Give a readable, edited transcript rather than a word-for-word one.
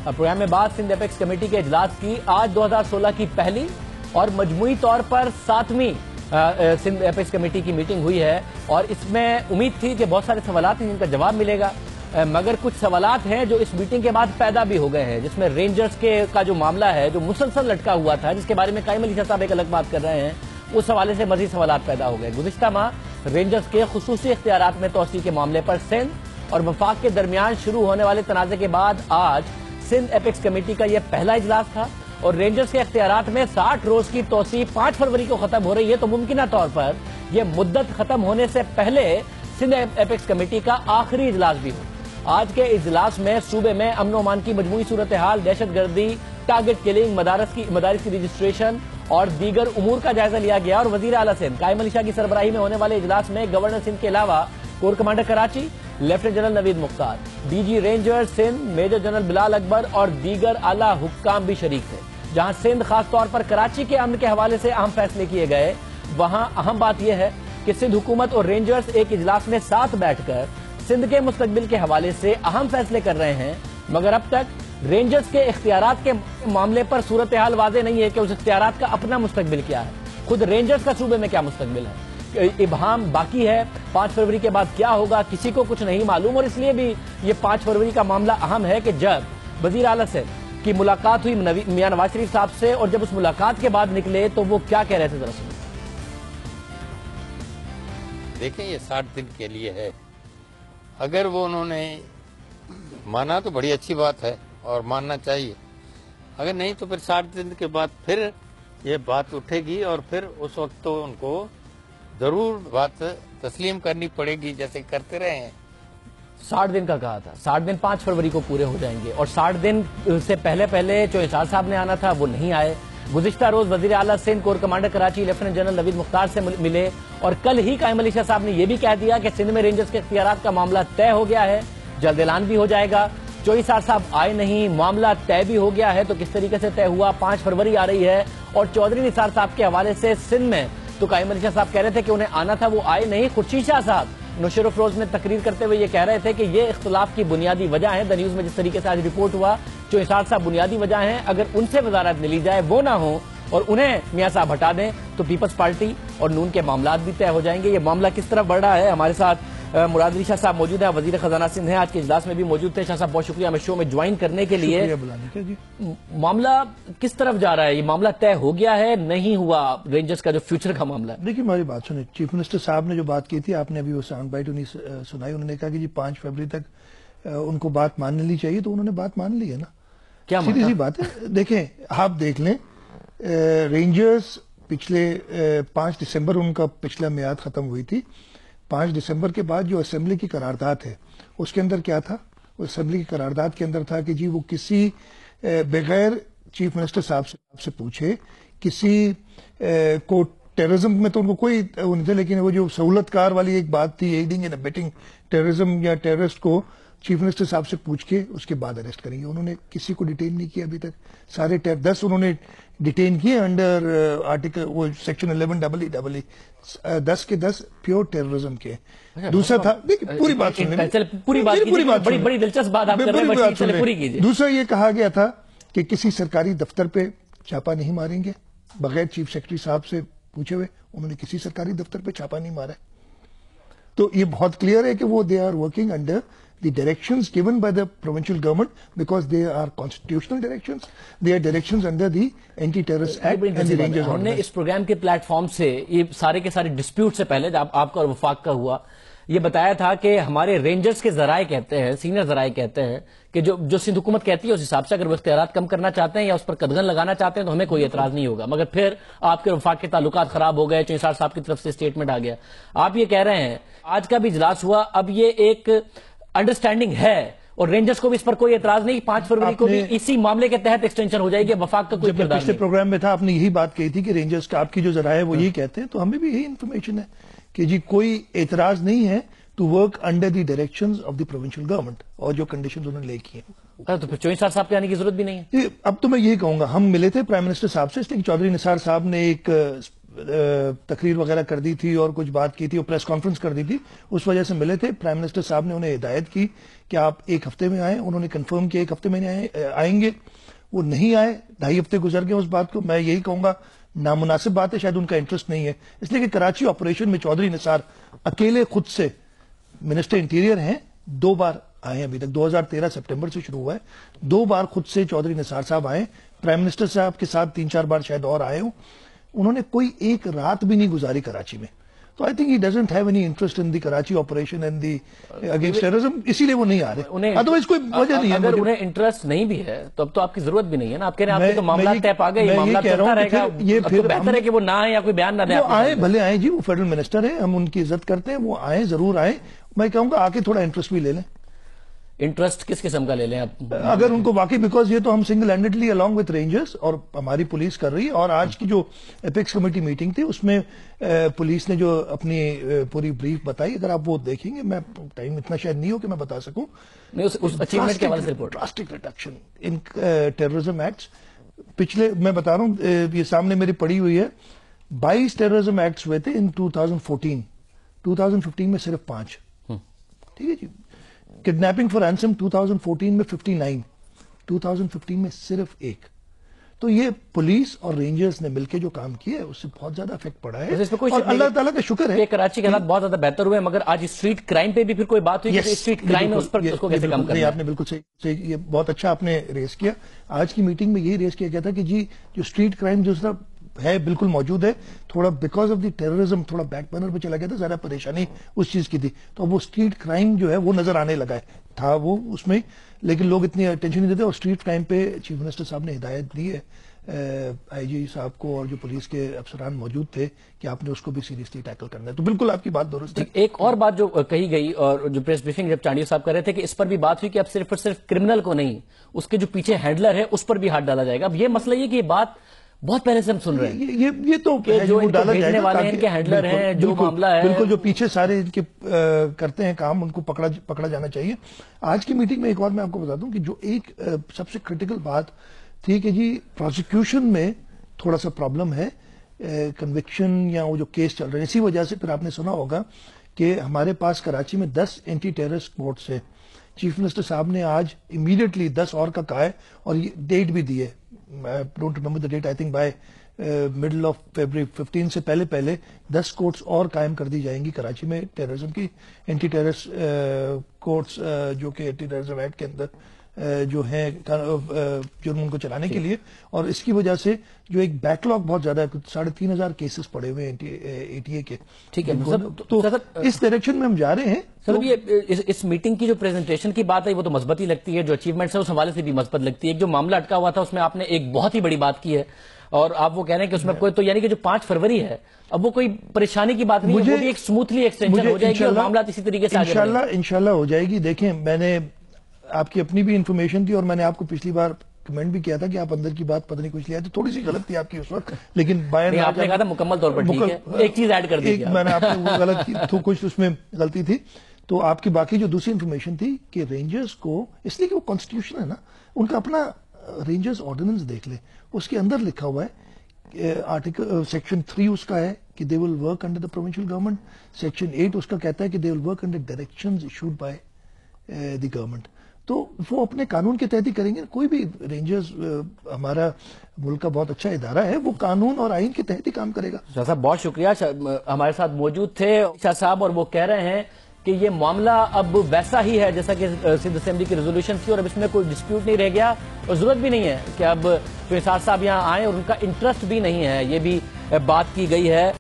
Programme میں بعد Sindh apex committee کے اجلاس کی آج 2016 کی پہلی اور مجموعی طور پر 7ویں سندھ ایپیکس کمیٹی کی میٹنگ ہوئی ہے، اور اس میں امید تھی کہ بہت سارے سوالات ہیں جن کا جواب ملے گا، مگر کچھ سوالات ہیں جو اس میٹنگ کے بعد پیدا بھی ہو گئے ہیں، جس میں رینجرز کا جو معاملہ ہے جو مسلسل لٹکا ہوا تھا، جس کے بارے میں قائم علی شاہ صاحب ایک الگ بات کر رہے ہیں، اس حوالے سے مزید سوالات پیدا ہو گئے۔ گزشتہ ماہ رینجرز کے خصوصی اختیارات میں توسیع کے معاملے پر سندھ اور وفاق کے درمیان شروع ہونے والے تنازع کے بعد آج سندھ ایپیکس کمیٹی کا یہ پہلا اجلاس تھا، اور رینجرز کے اختیارات میں 60 روز کی توسیع 5 فروری کو ختم ہو رہی ہے، تو ممکنہ طور پر یہ مدت ختم ہونے سے پہلے سندھ ایپیکس کمیٹی کا آخری اجلاس بھی ہو۔ آج کے اجلاس میں صوبے میں امن و امان کی مجموعی صورتحال، دہشت گردی، ٹارگٹ کلنگ، مدارس کی رجسٹریشن اور دیگر امور کا جائزہ لیا گیا، اور وزیر اعلیٰ سندھ قائم علی شاہ کی سربراہی میں ہونے والے اجلاس میں گورنر سندھ کے علاوہ corps commander Karachi lieutenant general Naveed Mukhtar, D G ranger Sindh major general Bilal Akbar اور دیگر اعلیٰ حکام بھی شریک تھے۔ جہاں سندھ خاص طور پر کراچی کے امن کے حوالے سے اہم فیصلے کیے گئے، وہاں اہم بات یہ ہے کہ سندھ حکومت اور رینجرز ایک اجلاس میں ساتھ بیٹھ کر سندھ کے مستقبل کے حوالے سے اہم فیصلے کر رہے ہیں، مگر اب تک رینجرز کے اختیارات کے معاملے پر صورتحال واضح نہیں ہے کہ اس اختیارات کا اپنا مستقبل کیا ہے، خود رینجرز کا صوبے میں کیا مستقبل ہے، ابہام باقی ہے۔ 5 فروری کے بعد کیا ہوگا کسی کو کچھ نہیں معلوم، اور اس لیے بھی یہ 5 فروری کا معاملہ اہم ہے کہ جب وزیر اعلیٰ سے کی ملاقات ہوئی میاں نواز شریف صاحب سے، اور جب اس ملاقات کے بعد نکلے تو وہ کیا کہہ رہے تھے، ذرا سنیں۔ دیکھیں یہ 60 دن کے لیے ہے، اگر وہ انہوں نے مانا تو بڑی اچھی بات ہے اور ماننا چاہیے، اگر نہیں تو پھر 60 دن کے بعد پھر یہ بات اٹھے گی، اور پھر اس وقت تو ان کو ضرور بات تسلیم کرنی پڑے گی جیسے کرتے رہے ہیں۔ 60 دن کا کہا تھا، 60 دن 5 فروری کو پورے ہو جائیں گے، اور 60 دن سے پہلے جو انصار صاحب نے آنا تھا وہ نہیں آئے۔ گزشتہ روز وزیر اعلیٰ Sindh corps commander Karachi lieutenant general Naveed Mukhtar سے ملے، اور کل ہی قائم علی شاہ صاحب نے یہ بھی کہہ دیا کہ سندھ میں رینجرز کے اختیارات کا معاملہ طے ہو گیا ہے، جلد اعلان بھی ہو جائے گا۔ چوئی صاحب آئے نہیں، معاملہ طے بھی ہو گیا ہے، تو کس طریقے سے طے ہوا؟ 5 فروری آ رہی ہے، اور چودھری نثار صاحب کے حوالے سے سندھ میں تو قائم علی شاہ صاحب کہہ رہے تھے کہ انہیں آنا تھا، وہ آئے نہیں۔ خورشید شاہ صاحب نشر افروز میں تقریر کرتے ہوئے یہ کہہ رہے تھے کہ یہ اختلاف کی بنیادی وجہ ہے، دا نیوز میں جس طریقے سے آج رپورٹ ہوا، جو انصار صاحب بنیادی وجہ ہیں، اگر ان سے وزارت ملی جائے وہ نہ ہو اور انہیں میاں صاحب ہٹا دیں تو پیپلز پارٹی اور نون کے معاملات بھی طے ہو جائیں گے۔ یہ معاملہ کس طرف بڑھ رہا ہے؟ ہمارے ساتھ مراد علی شاہ صاحب موجود ہیں، وزیر خزانہ سندھ ہیں، آج کے اجلاس میں بھی موجود تھے۔ شاہ صاحب بہت شکریہ ہمیں شو میں جوائن کرنے کے لیے۔ معاملہ کس طرف جا رہا ہے؟ یہ معاملہ طے ہو گیا ہے، نہیں ہوا رینجرز کا جو فیوچر کا معاملہ ہے؟ دیکھیے ہماری بات سنیں، چیف منسٹر صاحب نے جو بات کی تھی، آپ نے ابھی وہ ساؤنڈ بائٹ انہیں سنائی، انہوں نے کہا کہ جی 5 فروری تک ان کو بات مان لینی چاہیے، تو انہوں نے بات مان لی ہے نا، کیا سیدھی سی بات ہے۔ دیکھیں آپ دیکھ لیں، رینجرز پچھلے 5 دسمبر ان کا پچھلا میعاد ختم ہوئی تھی، 5 دسمبر کے بعد جو اسمبلی کی قرارداد ہے اس کے اندر کیا تھا؟ اس اسمبلی کی قرارداد کے اندر تھا کہ جی وہ کسی بغیر چیف منسٹر صاحب سے پوچھے کسی کو ٹیررزم میں تو ان کو کوئی نہیں تھا، لیکن وہ جو سہولت کار والی ایک بات تھی، ایڈنگ اینڈ ابیٹنگ ٹیررزم یا ٹیررسٹ کو چیف منسٹر صاحب سے پوچھ کے اس کے بعد اریسٹ کریں گے۔ انہوں نے کسی کو ڈیٹین نہیں کیا ابھی تک، سارے 10 انہوں نے ڈیٹین کیے انڈر آرٹیکل وہ سیکشن 11 10 کے 10 پیور ٹیررزم کے۔ دوسرا تھا، پوری بات سنیں، بڑی دلچسپ بات آپ کر رہے ہیں، پوری کیجیے۔ دوسرا یہ کہا گیا تھا کہ کسی سرکاری دفتر پہ چھاپا نہیں ماریں گے بغیر چیف سیکرٹری صاحب سے پوچھے ہوئے، انہوں نے کسی سرکاری دفتر پہ چھاپا نہیں مارا۔ تو یہ بہت کلیئر ہے کہ وہ they are working under the directions given by the provincial government, because they are constitutional directions, they are directions under the Anti-Terrorist Act and the Rangers ہم نے Ordinance۔ اس پروگرام کے پلیٹ فارم سے یہ سارے کے سارے ڈسپیوٹ سے پہلے جب آپ کا اور وفاق کا ہوا، یہ بتایا تھا کہ ہمارے رینجرز کے ذرائع کہتے ہیں، سینئر ذرائع کہتے ہیں کہ جو سندھ حکومت کہتی ہے اس حساب سے اگر وہ اختیارات کم کرنا چاہتے ہیں یا اس پر قدغن لگانا چاہتے ہیں تو ہمیں کوئی اعتراض نہیں ہوگا، مگر پھر آپ کے وفاق کے تعلقات خراب ہو گئے، چوئی صاحب کی طرف سے اسٹیٹمنٹ آ گیا۔ آپ یہ کہہ رہے ہیں آج کا بھی اجلاس ہوا، اب یہ ایک انڈرسٹینڈنگ ہے اور رینجرز کو بھی اس پر کوئی اعتراض نہیں، 5 فروری کو بھی اسی معاملے کے تحت ایکسٹینشن ہو جائے گی، وفاق کا کوئی کردار نہیں۔ پچھلے پروگرام میں تھا، آپ نے یہی بات کہی تھی کہ رینجرز کا آپ کی جو ذرائع ہے وہ یہی کہتے ہیں، تو ہمیں بھی یہی انفارمیشن ہے کہ جی کوئی اعتراض نہیں ہے to work under the directions of the provincial government, اور جو کنڈیشنز انہوں نے لے کی ہیں۔ تو پھر چوئی صاحب کے آنے کی ضرورت بھی نہیں ہے؟ اب تو میں یہی کہوں گا، ہم ملے تھے پرائم منسٹر صاحب سے، اس لیے چودھری نثار صاحب نے ایک تقریر وغیرہ کر دی تھی اور کچھ بات کی تھی اور پریس کانفرنس کر دی تھی، اس وجہ سے ملے تھے. پرائم منسٹر صاحب نے انہیں ہدایت کی کہ آپ 1 ہفتے میں آئیں. انہوں نے کنفرم کیا 1 ہفتے میں آئیں گے. وہ نہیں آئے، 2.5 ہفتے گزر گئے اس بات کو. میں یہی کہوں گا نامناسب بات ہے، شاید ان کا انٹرسٹ نہیں ہے، اس لیے کہ کراچی آپریشن میں چودھری نثار اکیلے خود سے منسٹر انٹیریئر ہیں. 2 بار آئے ابھی تک، 2013 سپٹمبر سے شروع ہوا ہے. 2 بار خود سے چودھری نثار صاحب آئے. پرائم منسٹر صاحب کے ساتھ 3-4 بار شاید اور آئے ہوں. انہوں نے کوئی ایک رات بھی نہیں گزاری کراچی میں. تو I think he doesn't have any interest in the Karachi operation and the against terrorism, اسی لیے وہ نہیں آ رہے. ادروائز کوئی وجہ نہیں ہے. اگر انہیں انٹرسٹ نہیں بھی ہے تو اب تو آپ کی ضرورت بھی نہیں ہے نا. آپ کہہ رہے ہیں آپ کے تو معاملات طے پا گئے، معاملات چلتا رہے گا. یہ پھر بہتر ہے کہ وہ نہ آئے یا کوئی بیان نہ دیں. وہ آئے، بھلے آئے جی، وہ فیڈرل منسٹر ہیں، ہم ان کی عزت کرتے ہیں. وہ آئیں، ضرور آئیں. میں کہوں گا آ کے تھوڑا انٹرسٹ بھی لے لیں. انٹرسٹ کس قسم کا لے لیں آپ؟ اگر ان کو واقعی، بیکاز یہ تو ہم single handedly along with rangers اور ہماری پولیس کر رہی ہے. اور آج کی جو اپیکس کمیٹی میٹنگ تھی اس میں پولیس نے جو اپنی پوری بریف بتائی، اگر آپ وہ دیکھیں گے، میں ٹائم اتنا شاید نہیں ہو کہ میں بتا سکوں. اس اچیومنٹ کے حوالے سے report drastic reduction in terrorism acts. پچھلے میں بتا رہا ہوں، یہ سامنے میری پڑی ہوئی ہے، 22 ٹیررزم ایکٹس ہوئے تھے ان 2014. 2015 میں صرف 5. ٹھیک ہے جی. کڈنیپنگ فار رینسم 2014 میں 59، 2015 میں صرف 1. تو یہ پولیس اور رینجرز نے مل کے جو کام کیا ہے اس سے بہت زیادہ افیکٹ پڑا ہے اور اللہ تعالیٰ کا شکر ہے. کراچی کے حالات بہت زیادہ بہتر ہوئے، مگر آج اسٹریٹ کرائم پہ بھی پھر کوئی بات ہوئی کہ اسٹریٹ کرائم ہے اس پر اس کو کیسے کم کرنا ہے؟ آپ نے بالکل صحیح، یہ بہت اچھا آپ نے ریز کیا. آج کی میٹنگ میں یہی ریز کیا گیا تھا کہ جی جو اسٹریٹ کرائم جو ہے بالکل موجود ہے، تھوڑا بیکاز آف دی ٹیررزم تھوڑا بیک برنر پہ چلا گیا تھا، زیادہ پریشانی اس چیز کی تھی. تو اب وہ اسٹریٹ کرائم جو ہے وہ نظر آنے لگا ہے. تھا وہ اس میں، لیکن لوگ اتنی اٹینشن نہیں دیتے. اور اسٹریٹ کرائم پہ چیف منسٹر صاحب نے ہدایت دی ہے آئی جی صاحب کو اور جو پولیس کے افسران موجود تھے کہ آپ نے اس کو بھی سیریسلی ٹیکل کرنا ہے. تو بالکل آپ کی بات درست ہے. ایک اور بات جو کہی گئی اور جو پریس بریفنگ جب چانڈیو صاحب کر رہے تھے کہ اس پر بھی بات ہوئی کہ اب صرف اور صرف کرمنل کو نہیں، اس کے جو پیچھے ہینڈلر ہے اس پر بھی ہاتھ ڈالا جائے گا. اب یہ مسئلہ یہ کہ یہ بات بہت پہلے سے ہم سن رہے ہیں، یہ تو جو بھیجنے والے ہیں ان کے ہینڈلر ہیں، جو معاملہ ہے بالکل جو پیچھے سارے ان کے کرتے ہیں کام، ان کو پکڑا جانا چاہیے. آج کی میٹنگ میں ایک اور میں آپ کو بتا دوں کہ جو ایک سب سے کریٹیکل بات تھی کہ جی پروسیکیوشن میں تھوڑا سا پرابلم ہے، کنوکشن یا وہ جو کیس چل رہے ہیں. اسی وجہ سے پھر آپ نے سنا ہوگا کہ ہمارے پاس کراچی میں 10 اینٹی ٹیررسٹ کورٹس ہیں. چیف منسٹر صاحب نے آج امیڈیٹلی 10 اور کا کہا ہے اور یہ ڈیٹ بھی دی ہے. I don't remember the date, I think by middle of February 15 سے پہلے 10 کورٹس اور قائم کر دی جائیں گی کراچی میں ٹیررزم کی. اینٹی ٹیررسٹ کورٹس جو کہ اینٹی ٹیررزم ایکٹ کے اندر جو ہیں جرم ان کو چلانے کے لیے. اور اس کی وجہ سے جو ایک بیک لاگ بہت زیادہ ہے، 3,500 کیسز پڑے ہوئے ہیں ATA کے. ٹھیک ہے، تو اس ڈائریکشن میں ہم جا رہے ہیں. سر یہ اس میٹنگ کی جو پریزنٹیشن کی بات ہے وہ تو مثبت ہی لگتی ہے، جو اچیومنٹس ہے اس حوالے سے بھی مثبت لگتی ہے. ایک جو معاملہ اٹکا ہوا تھا اس میں آپ نے ایک بہت ہی بڑی بات کی ہے اور آپ وہ کہہ رہے ہیں کہ اس میں کوئی تو یعنی کہ جو 5 فروری ہے اب وہ کوئی پریشانی کی بات نہیں ہے، وہ بھی ایک سموتھلی ایکسٹینشن ہو جائے گی اور معاملات اسی طریقے سے انشاءاللہ ہو جائے گی. دیکھیں میں نے آپ کی اپنی بھی انفارمیشن تھی اور میں نے آپ کو پچھلی بار کمنٹ بھی کیا تھا کہ آپ اندر کی بات پتہ نہیں کچھ لیا تھی، تھوڑی سی غلط تھی آپ کی اس وقت، لیکن آپ نے کہا تھا مکمل طور پر ٹھیک ہے. ایک چیز ایڈ کر دی میں نے آپ کو وہ غلط کی تو کچھ اس میں غلطی تھی. تو آپ کی باقی جو دوسری انفارمیشن تھی کہ رینجرز کو، اس لیے کہ وہ کانسٹیٹیوشن ہے نا، ان کا اپنا رینجرز آرڈیننس دیکھ لیں، اس کے اندر لکھا ہوا ہے آرٹیکل سیکشن 3 اس کا ہے کہ they will work under the provincial government. Section 8 اس کا کہتا ہے کہ they will work under directions issued by the government. تو وہ اپنے قانون کے تحت ہی کریں گے. کوئی بھی رینجرز ہمارا ملک کا بہت اچھا ادارہ ہے، وہ قانون اور آئین کے تحت ہی کام کرے گا. شاہ صاحب بہت شکریہ، ہمارے ساتھ موجود تھے شاہ صاحب، اور وہ کہہ رہے ہیں کہ یہ معاملہ اب ویسا ہی ہے جیسا کہ سندھ اسمبلی کی ریزولوشن تھی اور اب اس میں کوئی ڈسپیوٹ نہیں رہ گیا اور ضرورت بھی نہیں ہے کہ اب نثار صاحب یہاں آئیں اور ان کا انٹرسٹ بھی نہیں ہے، یہ بھی بات کی گئی ہے.